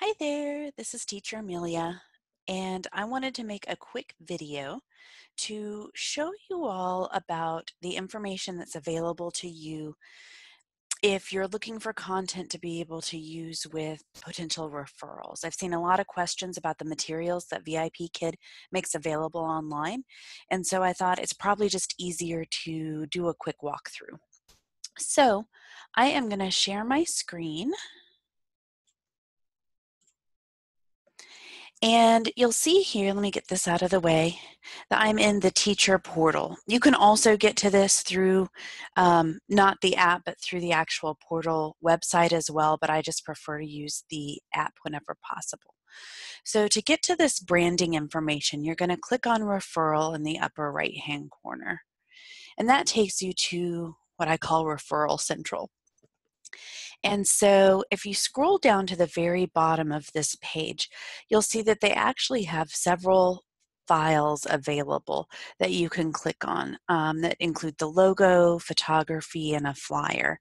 Hi there, this is Teacher Amelia, and I wanted to make a quick video to show you all about the information that's available to you if you're looking for content to be able to use with potential referrals. I've seen a lot of questions about the materials that VIPKid makes available online, and so I thought it's probably just easier to do a quick walkthrough. So I am going to share my screen. And you'll see here, let me get this out of the way, that I'm in the teacher portal. You can also get to this through not the app, but through the actual portal website as well, but I just prefer to use the app whenever possible. So to get to this branding information, you're going to click on referral in the upper right-hand corner. And that takes you to what I call Referral Central. And so if you scroll down to the very bottom of this page, you'll see that they actually have several files available that you can click on that include the logo, photography, and a flyer.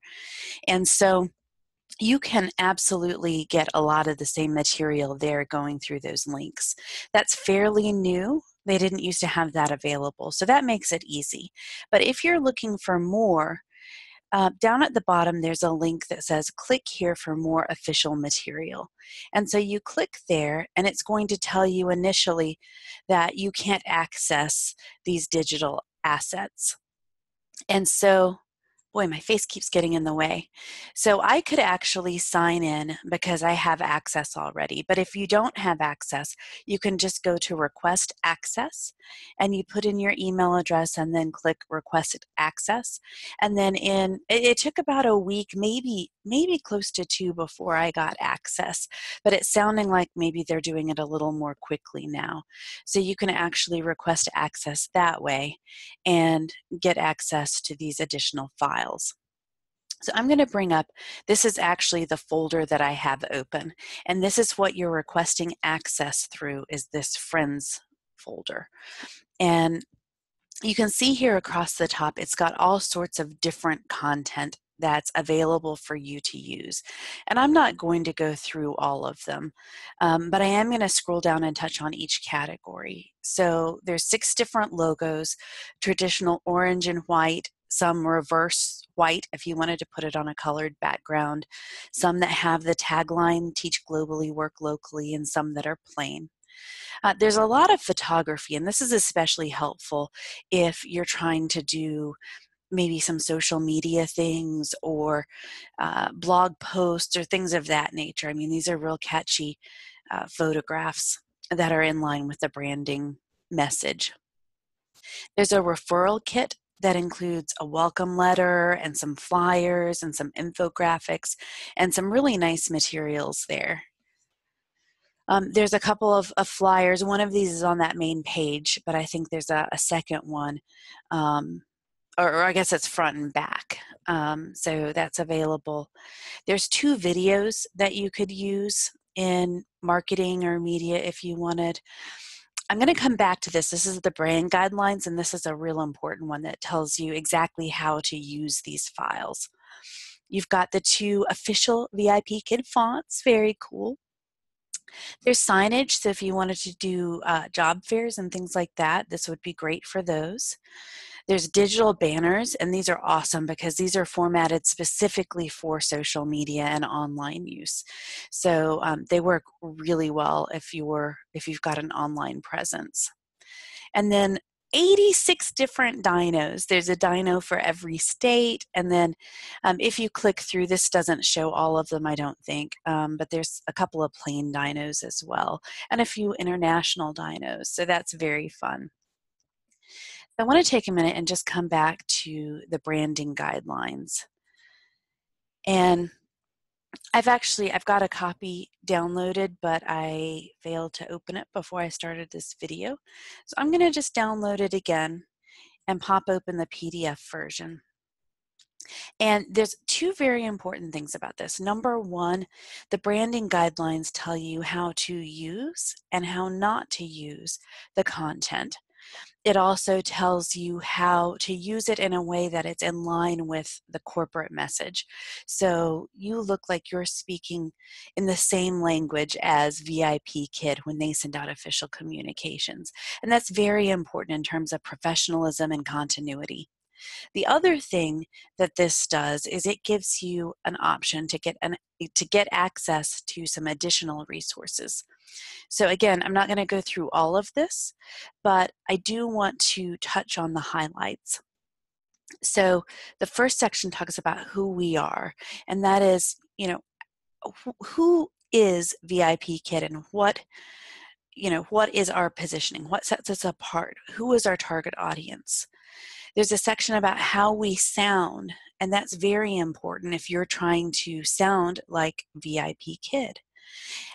And so you can absolutely get a lot of the same material there going through those links. That's fairly new. They didn't used to have that available, so that makes it easy. But if you're looking for more, down at the bottom, there's a link that says click here for more official material. And so you click there, and it's going to tell you initially that you can't access these digital assets. And so, boy, my face keeps getting in the way. So I could actually sign in because I have access already. But if you don't have access, you can just go to Request Access and you put in your email address and then click Request Access. And then it took about a week, maybe close to 2 before I got access. But it's sounding like maybe they're doing it a little more quickly now. So you can actually request access that way and get access to these additional files. So I'm going to bring up, this is actually the folder that I have open, and this is what you're requesting access through is this Friends folder. And you can see here across the top, it's got all sorts of different content that's available for you to use. And I'm not going to go through all of them, but I am going to scroll down and touch on each category. So there's 6 different logos, traditional orange and white, some reverse white if you wanted to put it on a colored background, some that have the tagline, teach globally, work locally, and some that are plain. There's a lot of photography, and this is especially helpful if you're trying to do maybe some social media things or blog posts or things of that nature. I mean, these are real catchy photographs that are in line with the branding message. There's a referral kit that includes a welcome letter and some flyers and some infographics and some really nice materials there. There's a couple of flyers. One of these is on that main page, but I think there's a second one, or I guess it's front and back. So that's available. There's 2 videos that you could use in marketing or media if you wanted. I'm going to come back to this. This is the brand guidelines, and this is a real important one that tells you exactly how to use these files. You've got the 2 official VIPKid fonts, very cool. There's signage, so if you wanted to do job fairs and things like that, this would be great for those. There's digital banners, and these are awesome because these are formatted specifically for social media and online use. So they work really well if you've got an online presence. And then 86 different dinos. There's a dino for every state. And then if you click through, this doesn't show all of them, I don't think, but there's a couple of plain dinos as well, and a few international dinos. So that's very fun. I want to take a minute and just come back to the branding guidelines. And I've got a copy downloaded, but I failed to open it before I started this video. So I'm going to just download it again and pop open the PDF version. And there's 2 very important things about this. Number 1, the branding guidelines tell you how to use and how not to use the content. It also tells you how to use it in a way that it's in line with the corporate message. So you look like you're speaking in the same language as VIPKid when they send out official communications. And that's very important in terms of professionalism and continuity. The other thing that this does is it gives you an option to get access to some additional resources. So again, I'm not going to go through all of this, but I do want to touch on the highlights. So the first section talks about who we are, and that is, who is VIPKid and what is our positioning? What sets us apart? Who is our target audience? There's a section about how we sound, and that's very important if you're trying to sound like VIPKid.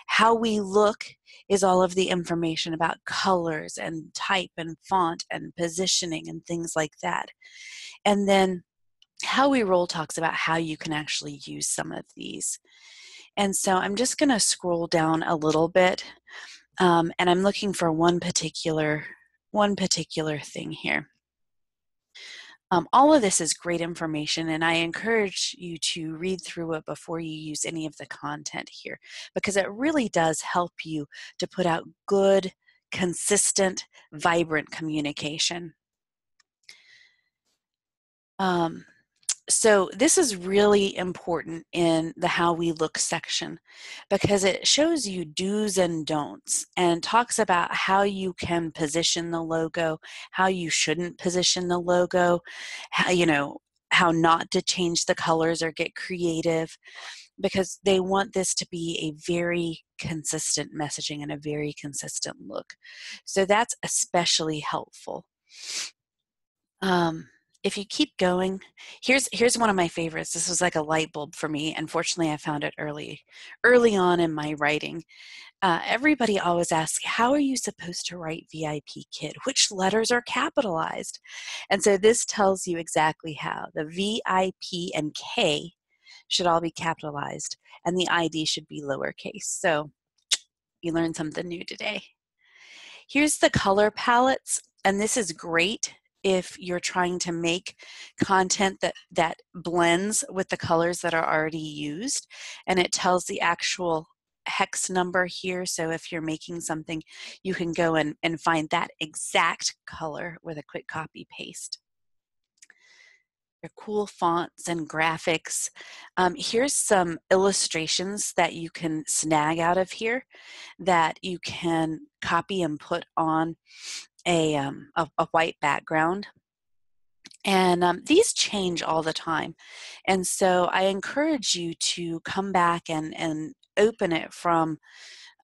How we look is all of the information about colors and type and font and positioning and things like that. And then how we roll talks about how you can actually use some of these. And so I'm just going to scroll down a little bit, and I'm looking for one particular thing here. All of this is great information, and I encourage you to read through it before you use any of the content here, because it really does help you to put out good, consistent, vibrant communication. So this is really important in the how we look section, because it shows you do's and don'ts and talks about how you can position the logo, how you shouldn't position the logo, how not to change the colors or get creative, because they want this to be a very consistent messaging and a very consistent look. So that's especially helpful. If you keep going, here's one of my favorites. This was like a light bulb for me. Unfortunately, I found it early on in my writing. Everybody always asks, how are you supposed to write VIPKid? Which letters are capitalized? And so this tells you exactly how. The VIP and K should all be capitalized, and the ID should be lowercase. So you learned something new today. Here's the color palettes, and this is great if you're trying to make content that blends with the colors that are already used, and it tells the actual hex number here. So if you're making something, you can go and find that exact color with a quick copy paste. They're cool fonts and graphics. Here's some illustrations that you can snag out of here that you can copy and put on a white background. And these change all the time. And so I encourage you to come back and open it from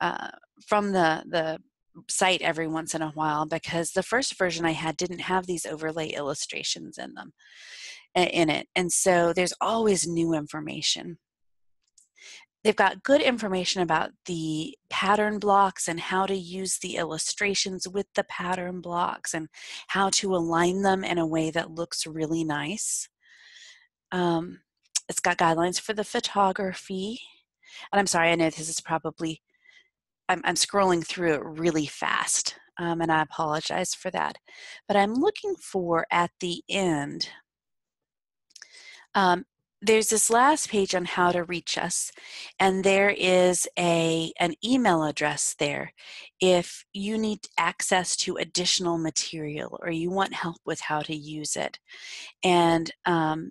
the site every once in a while, because the first version I had didn't have these overlay illustrations in it. And so there's always new information. They've got good information about the pattern blocks and how to use the illustrations with the pattern blocks and how to align them in a way that looks really nice. It's got guidelines for the photography. And I'm sorry, I know this is probably, I'm scrolling through it really fast, and I apologize for that. But I'm looking for, at the end, there's this last page on how to reach us, and there is an email address there if you need access to additional material or you want help with how to use it. And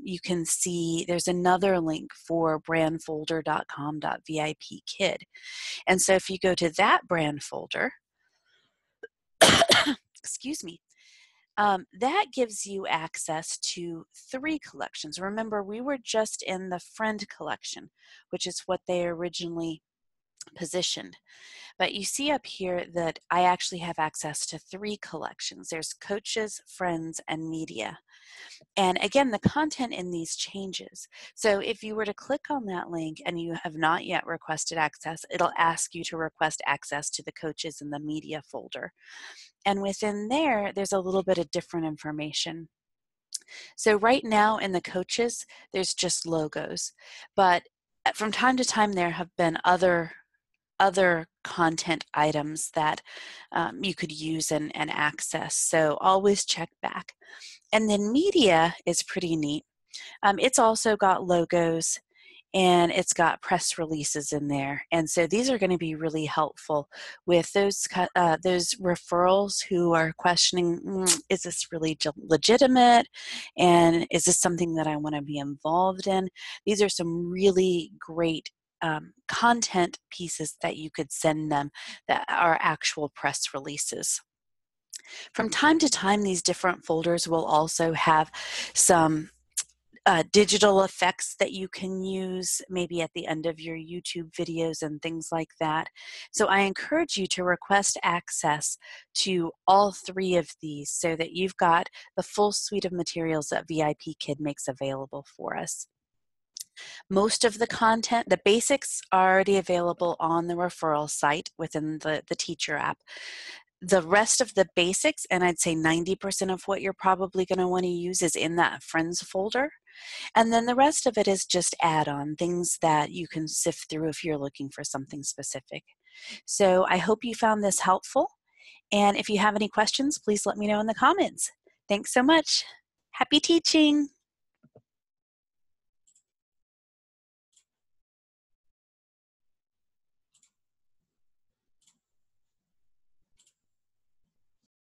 you can see there's another link for brandfolder.com.vipkid. And so if you go to that brand folder, excuse me, that gives you access to 3 collections. Remember, we were just in the friend collection, which is what they originally positioned. But you see up here that I actually have access to 3 collections. There's coaches, friends, and media. And again, the content in these changes. So if you were to click on that link and you have not yet requested access, it'll ask you to request access to the coaches and the media folder. And within there, there's a little bit of different information. So right now in the coaches, there's just logos. But from time to time, there have been other other content items that you could use and access. So always check back. And then media is pretty neat. It's also got logos and it's got press releases in there. And so these are going to be really helpful with those referrals who are questioning, is this really legitimate? And is this something that I want to be involved in? These are some really great content pieces that you could send them that are actual press releases. From time to time, these different folders will also have some digital effects that you can use maybe at the end of your YouTube videos and things like that. So I encourage you to request access to all three of these so that you've got the full suite of materials that VIPKid makes available for us. Most of the content, the basics, are already available on the referral site within the teacher app. The rest of the basics, and I'd say 90% of what you're probably going to want to use, is in that friends folder. And then the rest of it is just add-on, things that you can sift through if you're looking for something specific. So I hope you found this helpful. And if you have any questions, please let me know in the comments. Thanks so much. Happy teaching.